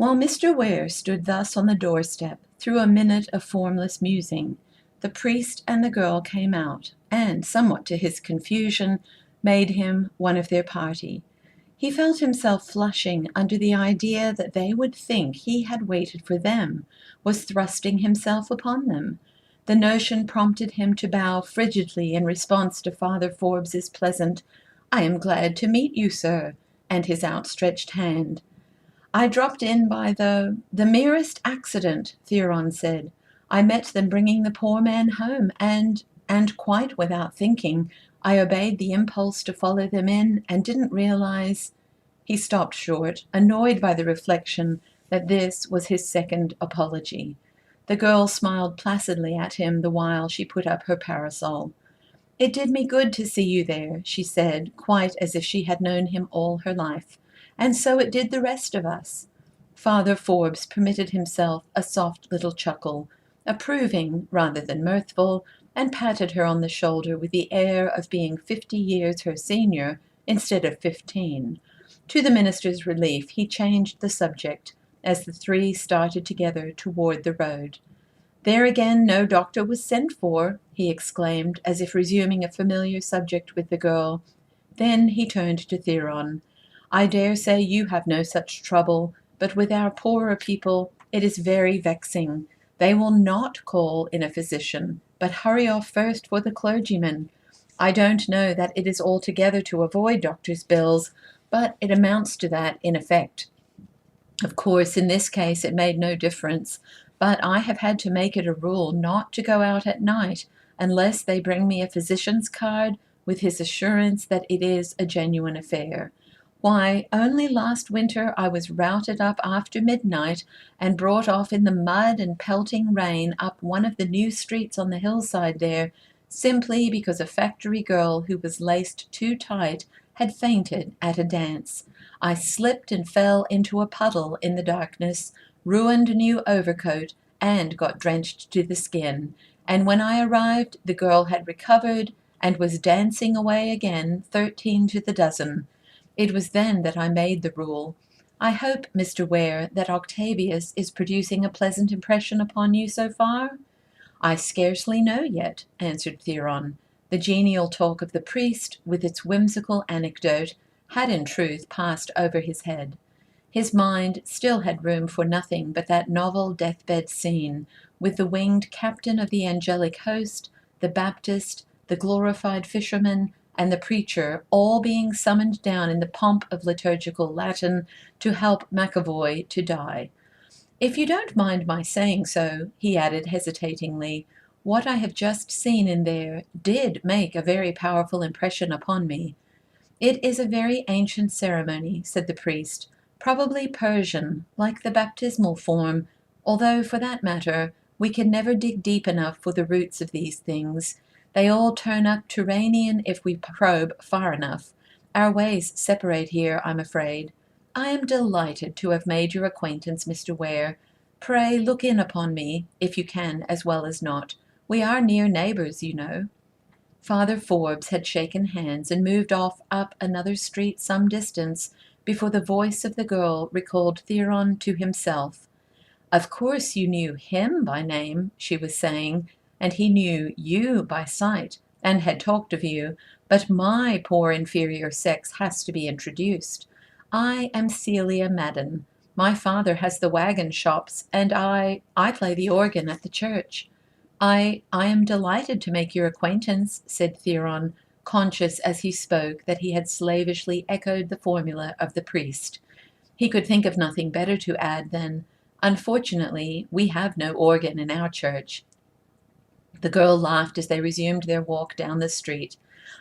While Mr. Ware stood thus on the doorstep, through a minute of formless musing, the priest and the girl came out, and, somewhat to his confusion, made him one of their party. He felt himself flushing under the idea that they would think he had waited for them, was thrusting himself upon them. The notion prompted him to bow frigidly in response to Father Forbes's pleasant, "I am glad to meet you, sir," and his outstretched hand. "I dropped in by the merest accident," Theron said. "I met them bringing the poor man home, and quite without thinking, I obeyed the impulse to follow them in and didn't realize—" He stopped short, annoyed by the reflection that this was his second apology. The girl smiled placidly at him the while she put up her parasol. "It did me good to see you there," she said, quite as if she had known him all her life. "And so it did the rest of us." Father Forbes permitted himself a soft little chuckle, approving rather than mirthful, and patted her on the shoulder with the air of being 50 years her senior instead of 15. To the minister's relief, he changed the subject as the three started together toward the road. "There again, no doctor was sent for," he exclaimed, as if resuming a familiar subject with the girl. Then he turned to Theron. "I dare say you have no such trouble, but with our poorer people it is very vexing. They will not call in a physician, but hurry off first for the clergyman. I don't know that it is altogether to avoid doctors' bills, but it amounts to that in effect. Of course, in this case it made no difference, but I have had to make it a rule not to go out at night unless they bring me a physician's card with his assurance that it is a genuine affair. Why, only last winter I was routed up after midnight and brought off in the mud and pelting rain up one of the new streets on the hillside there, simply because a factory girl who was laced too tight had fainted at a dance. I slipped and fell into a puddle in the darkness, ruined a new overcoat, and got drenched to the skin. And when I arrived, the girl had recovered and was dancing away again, 13 to the dozen. It was then that I made the rule. I hope, Mr. Ware, that Octavius is producing a pleasant impression upon you so far?" "I scarcely know yet," answered Theron. The genial talk of the priest, with its whimsical anecdote, had in truth passed over his head. His mind still had room for nothing but that novel deathbed scene, with the winged captain of the angelic host, the Baptist, the glorified fisherman, and the preacher all being summoned down in the pomp of liturgical Latin to help McAvoy to die. "If you don't mind my saying so," he added hesitatingly, "what I have just seen in there did make a very powerful impression upon me." "It is a very ancient ceremony," said the priest, "probably Persian, like the baptismal form, although, for that matter, we can never dig deep enough for the roots of these things. They all turn up Turanian if we probe far enough. Our ways separate here, I'm afraid. I am delighted to have made your acquaintance, Mr. Ware. Pray look in upon me, if you can as well as not. We are near neighbors, you know." Father Forbes had shaken hands and moved off up another street some distance before the voice of the girl recalled Theron to himself. "Of course you knew him by name," she was saying, "and he knew you by sight, and had talked of you, but my poor inferior sex has to be introduced. I am Celia Madden. My father has the wagon shops, and I play the organ at the church." I am delighted to make your acquaintance," said Theron, conscious as he spoke that he had slavishly echoed the formula of the priest. He could think of nothing better to add than, "Unfortunately, we have no organ in our church." The girl laughed as they resumed their walk down the street.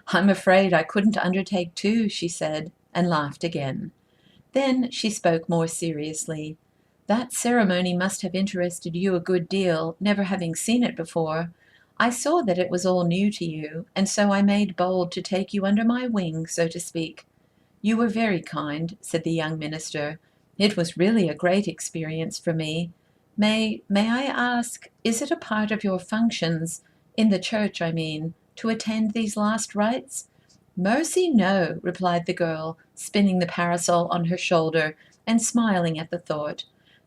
"I'm afraid I couldn't undertake to," she said, and laughed again. Then she spoke more seriously. "That ceremony must have interested you a good deal, never having seen it before. I saw that it was all new to you, and so I made bold to take you under my wing, so to speak." "You were very kind," said the young minister. "It was really a great experience for me. May I ask, is it a part of your functions, in the church I mean, to attend these last rites?" "Mercy, no," replied the girl, spinning the parasol on her shoulder and smiling at the thought.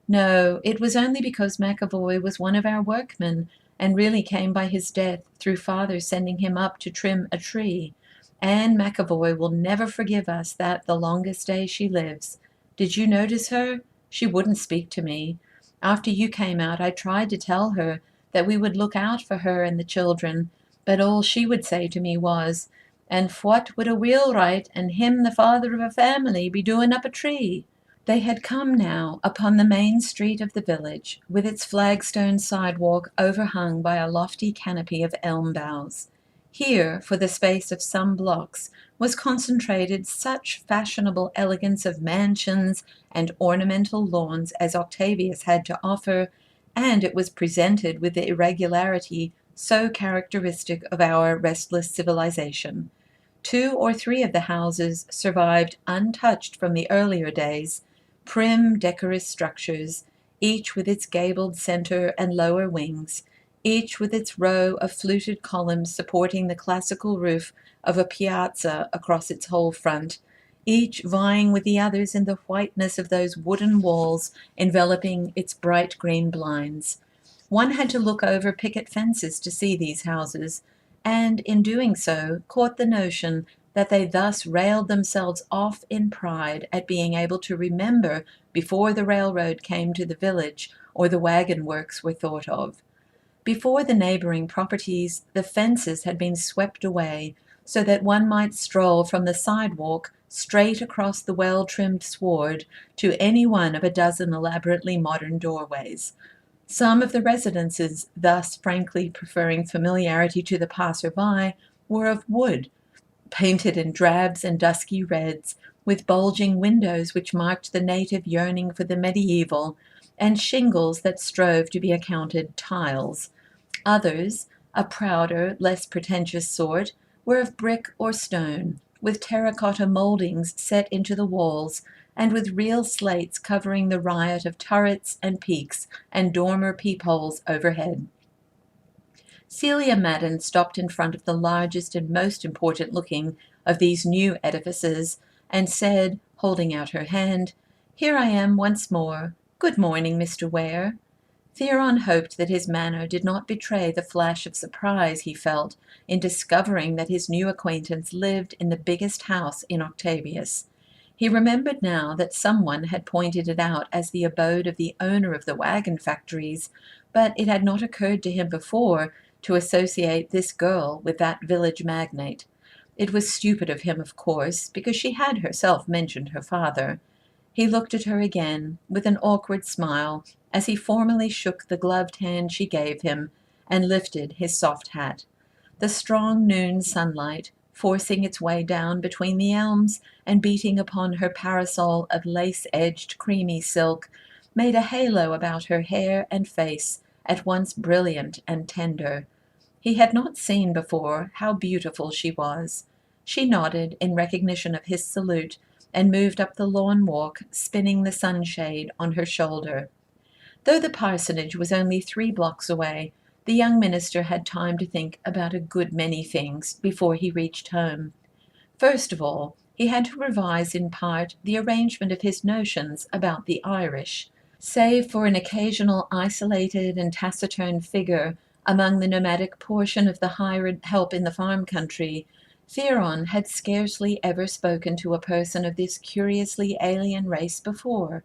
No, it was only because McAvoy was one of our workmen, and really came by his death through father sending him up to trim a tree. Anne McAvoy will never forgive us that the longest day she lives. Did you notice her? She wouldn't speak to me. After you came out, I tried to tell her that we would look out for her and the children, but all she would say to me was, "And what would a wheelwright and him the father of a family be doing up a tree?" They had come now upon the main street of the village, with its flagstone sidewalk overhung by a lofty canopy of elm boughs. Here, for the space of some blocks, was concentrated such fashionable elegance of mansions and ornamental lawns as Octavius had to offer, and it was presented with the irregularity so characteristic of our restless civilization. 2 or 3 of the houses survived untouched from the earlier days, prim, decorous structures, each with its gabled center and lower wings, each with its row of fluted columns supporting the classical roof of a piazza across its whole front, each vying with the others in the whiteness of those wooden walls enveloping its bright green blinds. One had to look over picket fences to see these houses, and in doing so caught the notion that they thus railed themselves off in pride at being able to remember before the railroad came to the village or the wagon works were thought of. Before the neighboring properties, the fences had been swept away, so that one might stroll from the sidewalk straight across the well-trimmed sward to any one of a dozen elaborately modern doorways. Some of the residences, thus frankly preferring familiarity to the passer-by, were of wood, painted in drabs and dusky reds, with bulging windows which marked the native yearning for the medieval, and shingles that strove to be accounted tiles. Others, a prouder, less pretentious sort, were of brick or stone, with terracotta mouldings set into the walls, and with real slates covering the riot of turrets and peaks and dormer peepholes overhead. Celia Madden stopped in front of the largest and most important-looking of these new edifices, and said, holding out her hand, "Here I am once more. Good morning, Mr. Ware." Theron hoped that his manner did not betray the flash of surprise he felt in discovering that his new acquaintance lived in the biggest house in Octavius. He remembered now that someone had pointed it out as the abode of the owner of the wagon factories, but it had not occurred to him before to associate this girl with that village magnate. It was stupid of him, of course, because she had herself mentioned her father. He looked at her again, with an awkward smile, as he formally shook the gloved hand she gave him, and lifted his soft hat. The strong noon sunlight, forcing its way down between the elms and beating upon her parasol of lace-edged creamy silk, made a halo about her hair and face, at once brilliant and tender. He had not seen before how beautiful she was. She nodded in recognition of his salute, and moved up the lawn walk, spinning the sunshade on her shoulder. Though the parsonage was only 3 blocks away, the young minister had time to think about a good many things before he reached home. First of all, he had to revise in part the arrangement of his notions about the Irish. Save for an occasional isolated and taciturn figure among the nomadic portion of the hired help in the farm country, Theron had scarcely ever spoken to a person of this curiously alien race before.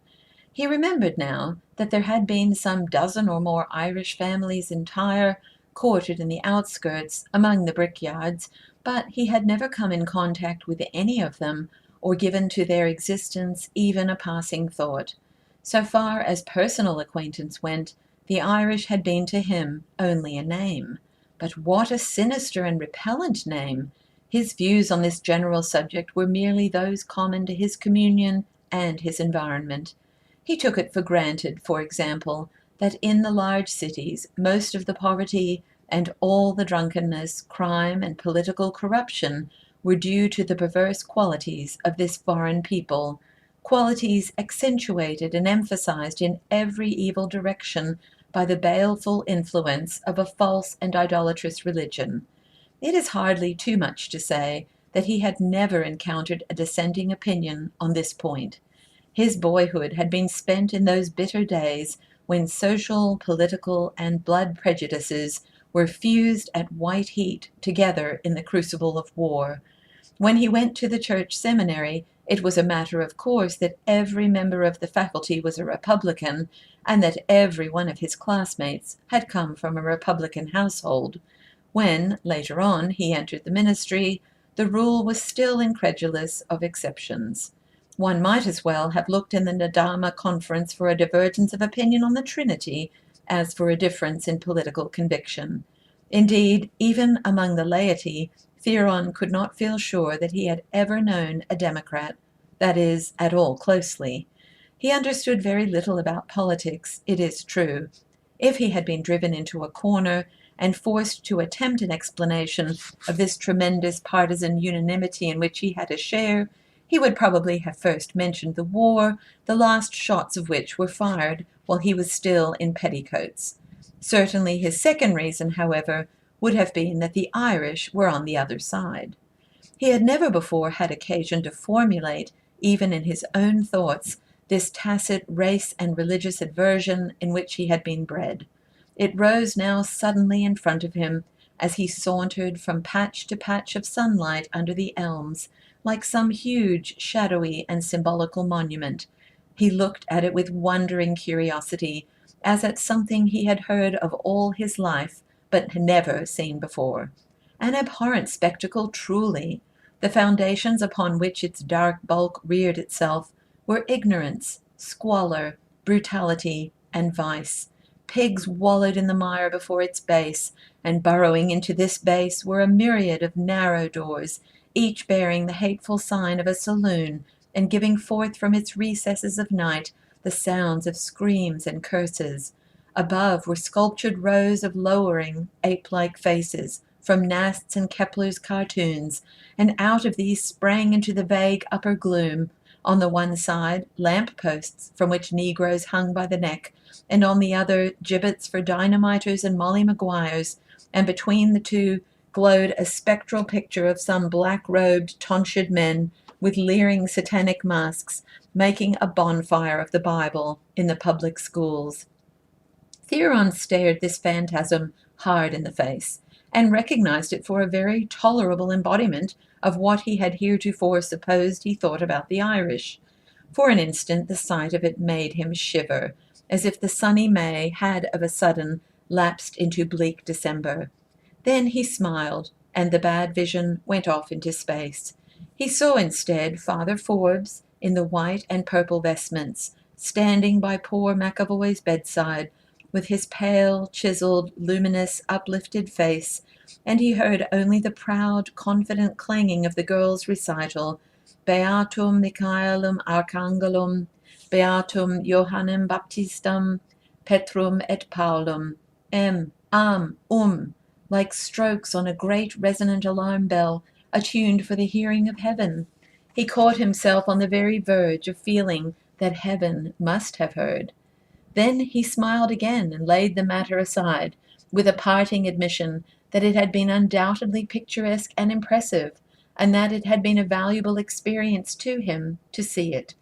He remembered now that there had been some dozen or more Irish families in Tyre, quartered in the outskirts, among the brickyards, but he had never come in contact with any of them, or given to their existence even a passing thought. So far as personal acquaintance went, the Irish had been to him only a name. But what a sinister and repellent name! His views on this general subject were merely those common to his communion and his environment. He took it for granted, for example, that in the large cities most of the poverty and all the drunkenness, crime, and political corruption were due to the perverse qualities of this foreign people, qualities accentuated and emphasized in every evil direction by the baleful influence of a false and idolatrous religion. It is hardly too much to say that he had never encountered a dissenting opinion on this point. His boyhood had been spent in those bitter days when social, political, and blood prejudices were fused at white heat together in the crucible of war. When he went to the church seminary, it was a matter of course that every member of the faculty was a Republican, and that every one of his classmates had come from a Republican household. When, later on, he entered the ministry, the rule was still incredulous of exceptions. One might as well have looked in the Nadama Conference for a divergence of opinion on the Trinity as for a difference in political conviction. Indeed, even among the laity, Theron could not feel sure that he had ever known a Democrat, that is, at all closely. He understood very little about politics, it is true. If he had been driven into a corner and forced to attempt an explanation of this tremendous partisan unanimity in which he had a share, he would probably have first mentioned the war, the last shots of which were fired while he was still in petticoats. Certainly his second reason, however, would have been that the Irish were on the other side. He had never before had occasion to formulate, even in his own thoughts, this tacit race and religious aversion in which he had been bred. It rose now suddenly in front of him as he sauntered from patch to patch of sunlight under the elms, like some huge, shadowy, and symbolical monument. He looked at it with wondering curiosity, as at something he had heard of all his life, but had never seen before. An abhorrent spectacle, truly. The foundations upon which its dark bulk reared itself were ignorance, squalor, brutality, and vice. Pigs wallowed in the mire before its base, and burrowing into this base were a myriad of narrow doors, each bearing the hateful sign of a saloon, and giving forth from its recesses of night the sounds of screams and curses. Above were sculptured rows of lowering, ape-like faces, from Nast's and Kepler's cartoons, and out of these sprang into the vague upper gloom, on the one side, lamp-posts from which negroes hung by the neck, and on the other, gibbets for dynamiters and Molly Maguires, and between the two glowed a spectral picture of some black-robed, tonsured men with leering satanic masks, making a bonfire of the Bible in the public schools. Theron stared this phantasm hard in the face, and recognized it for a very tolerable embodiment of what he had heretofore supposed he thought about the Irish. For an instant the sight of it made him shiver, as if the sunny May had of a sudden lapsed into bleak December. Then he smiled, and the bad vision went off into space. He saw instead Father Forbes, in the white and purple vestments, standing by poor McAvoy's bedside, with his pale, chiseled, luminous, uplifted face, and he heard only the proud, confident clanging of the girl's recital, Beatum Michaelum Archangelum, Beatum Johannem Baptistam, Petrum et Paulum, like strokes on a great resonant alarm bell, attuned for the hearing of heaven. He caught himself on the very verge of feeling that heaven must have heard. Then he smiled again and laid the matter aside, with a parting admission that it had been undoubtedly picturesque and impressive, and that it had been a valuable experience to him to see it.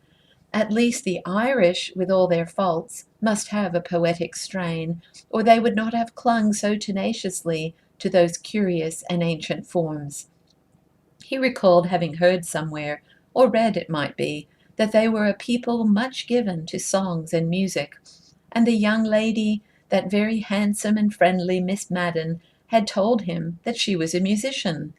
At least the Irish, with all their faults, must have a poetic strain, or they would not have clung so tenaciously to those curious and ancient forms. He recalled having heard somewhere, or read it might be, that they were a people much given to songs and music, and the young lady, that very handsome and friendly Miss Madden, had told him that she was a musician.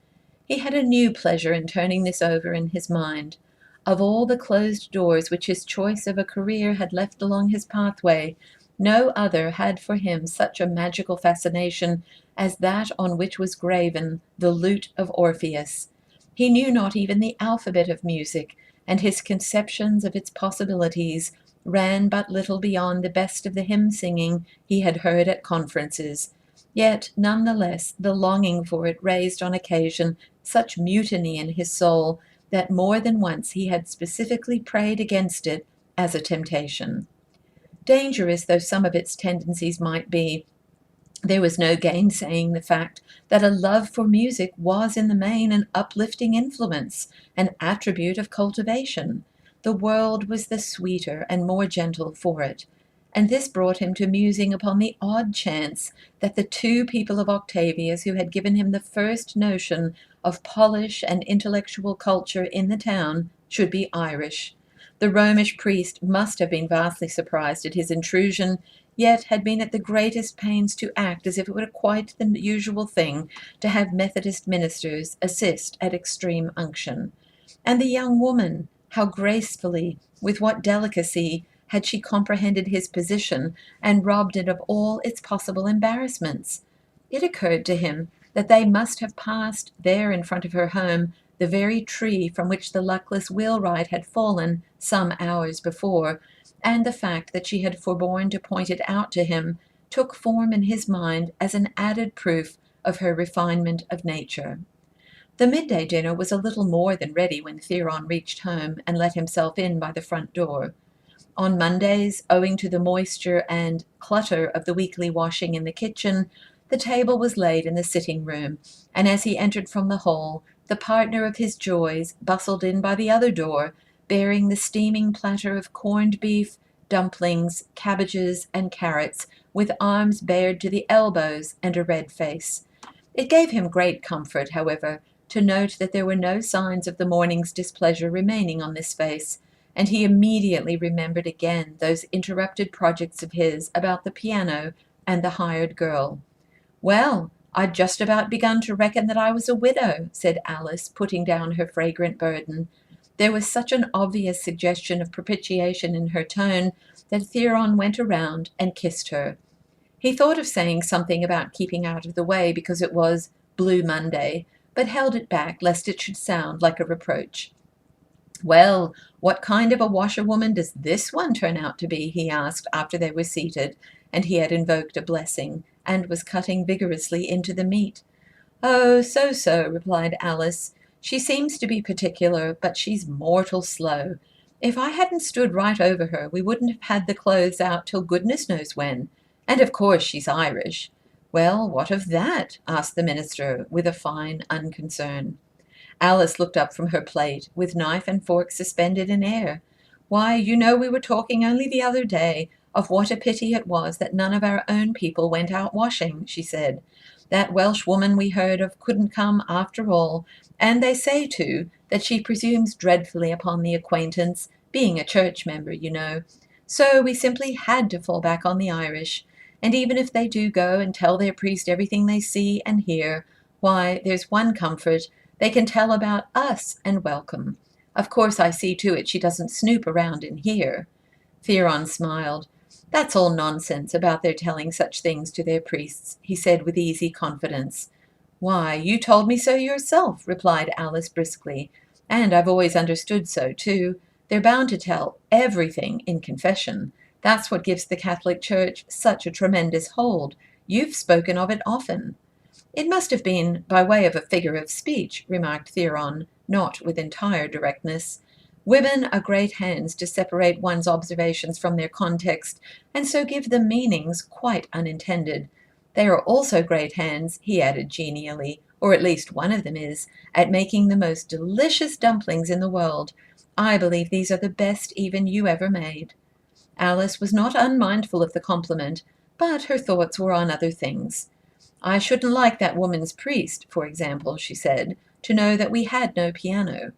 He had a new pleasure in turning this over in his mind. Of all the closed doors which his choice of a career had left along his pathway, no other had for him such a magical fascination as that on which was graven the lute of Orpheus. He knew not even the alphabet of music, and his conceptions of its possibilities ran but little beyond the best of the hymn-singing he had heard at conferences. Yet, none the less, the longing for it raised on occasion such mutiny in his soul that more than once he had specifically prayed against it as a temptation. Dangerous though some of its tendencies might be, there was no gainsaying the fact that a love for music was in the main an uplifting influence, an attribute of cultivation. the world was the sweeter and more gentle for it, and this brought him to musing upon the odd chance that the two people of Octavia's who had given him the first notion of polish and intellectual culture in the town should be Irish. The Romish priest must have been vastly surprised at his intrusion, yet had been at the greatest pains to act as if it were quite the usual thing to have Methodist ministers assist at extreme unction. And the young woman, how gracefully, with what delicacy, had she comprehended his position and robbed it of all its possible embarrassments. It occurred to him that they must have passed there in front of her home the very tree from which the luckless wheelwright had fallen some hours before, and the fact that she had forborne to point it out to him took form in his mind as an added proof of her refinement of nature. The midday dinner was a little more than ready when Theron reached home and let himself in by the front door. On Mondays, owing to the moisture and clutter of the weekly washing in the kitchen, the table was laid in the sitting-room, and as he entered from the hall, the partner of his joys bustled in by the other door, bearing the steaming platter of corned beef, dumplings, cabbages, and carrots, with arms bared to the elbows and a red face. It gave him great comfort, however, to note that there were no signs of the morning's displeasure remaining on this face, and he immediately remembered again those interrupted projects of his about the piano and the hired girl. "Well, I'd just about begun to reckon that I was a widow," said Alice, putting down her fragrant burden. There was such an obvious suggestion of propitiation in her tone that Theron went around and kissed her. He thought of saying something about keeping out of the way because it was Blue Monday, but held it back lest it should sound like a reproach. "Well, what kind of a washerwoman does this one turn out to be?" he asked after they were seated, and he had invoked a blessing, and was cutting vigorously into the meat. "Oh, so," replied Alice. "She seems to be particular, but she's mortal slow. If I hadn't stood right over her, we wouldn't have had the clothes out till goodness knows when. And of course she's Irish." "Well, what of that?" asked the minister, with a fine unconcern. Alice looked up from her plate, with knife and fork suspended in air. "Why, you know we were talking only the other day of what a pity it was that none of our own people went out washing," she said. "That Welsh woman we heard of couldn't come after all, and they say, too, that she presumes dreadfully upon the acquaintance, being a church member, you know. So we simply had to fall back on the Irish, and even if they do go and tell their priest everything they see and hear, why, there's one comfort, they can tell about us and welcome. Of course I see to it she doesn't snoop around in here." Theron smiled. "That's all nonsense about their telling such things to their priests," he said with easy confidence. "Why, you told me so yourself," replied Alice briskly, "and I've always understood so, too. They're bound to tell everything in confession. That's what gives the Catholic Church such a tremendous hold. You've spoken of it often." "It must have been by way of a figure of speech," remarked Theron, not with entire directness. "Women are great hands to separate one's observations from their context, and so give them meanings quite unintended. They are also great hands," he added genially, "or at least one of them is, at making the most delicious dumplings in the world. I believe these are the best even you ever made." Alice was not unmindful of the compliment, but her thoughts were on other things. "I shouldn't like that woman's priest, for example," she said, "to know that we had no piano.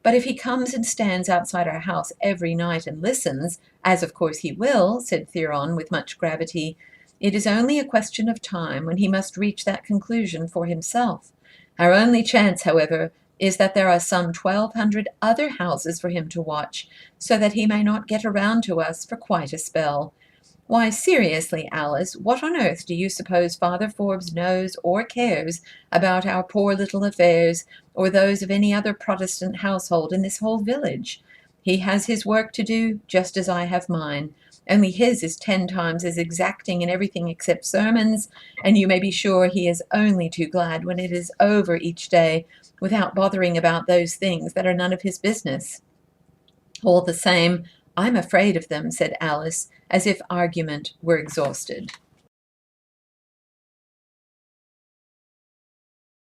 But if he comes and stands outside our house every night and listens, as of course he will," said Theron with much gravity, "it is only a question of time when he must reach that conclusion for himself. Our only chance, however, is that there are some 1,200 other houses for him to watch, so that he may not get around to us for quite a spell. Why, seriously, Alice, what on earth do you suppose Father Forbes knows or cares about our poor little affairs, or those of any other Protestant household in this whole village? He has his work to do, just as I have mine, only his is 10 times as exacting in everything except sermons, and you may be sure he is only too glad when it is over each day, without bothering about those things that are none of his business." "All the same, I'm afraid of them," said Alice, as if argument were exhausted.